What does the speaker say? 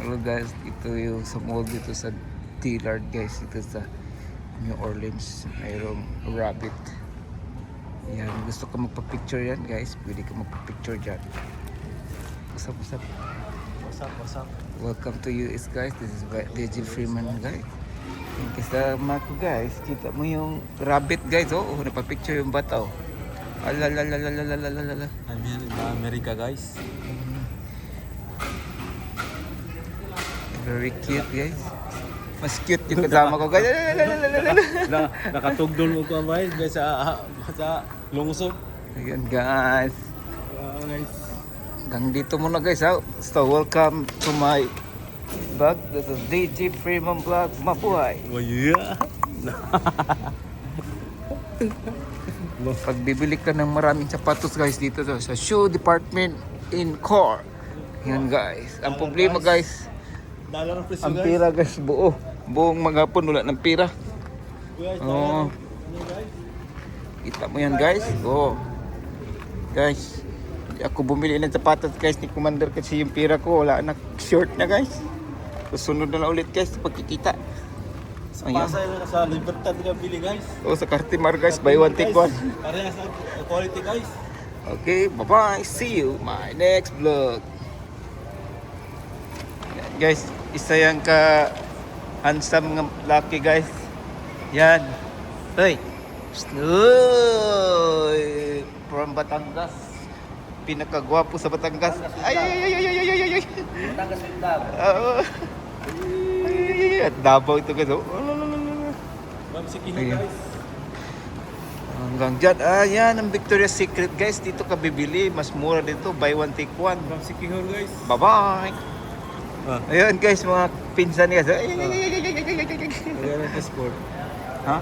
Hello guys, ito yung sa mall dito sa Dillard guys, dito sa New Orleans. Mayroong rabbit. Yan, gusto ka magpa-picture yan guys, pwede ka magpa-picture dyan. What's up, what's up? What's up? Welcome to US guys, this is DJ Freeman guys. Yung kasama ko guys, kita mo yung rabbit guys, oh, napapicture yung bata oh. Alalalalalalalala. I'm here in America, guys. Very cute guys. Mas cute yung kasama ko guys. Nakatugdol mo ko ba guys sa lungsod. Ayan guys. Guys. Hanggang dito muna guys ha. So welcome to my vlog. This is DJ Freeman Vlog. Mabuhay. Oh yeah. Pag bibili ka ng maraming sapatos guys dito sa shoe department in core. Yan guys. Ang problema guys, Dollar ang presyo, ang guys. pira guys buong maghapon wala ng pira. Guys, Oh. guys. Kita mo yan guys. Oh. Guys, hindi ako bumili ng sapatos guys ni Commander kasi yung pira ko wala na, short na guys. Susunod na ulit guys pagkikita. Sa Pasay na sa Libertad ka bili, guys. Oh, sa Cartimar guys, buy one take one. Parehas ang quality, guys. Okay, bye-bye. See you my next vlog. Yan, guys, isa yan ka handsome ng laki guys. Yan. Hey. Uy, from Batangas. Pinakagwapo sa Batangas. Ay ay ay ay ay ay ay ay. Batangas Lindab. Oo. At Davao ito guys. Oh. Ma'am Sikiho, Ayan. guys. Hanggang dyan. Yan ang Victoria's Secret guys. Dito ka bibili. Mas mura dito. Buy one take one. Ma'am Sikiho, guys. Bye-bye. Ayan guys, mga pinsan guys. Ayan ang passport. Ha?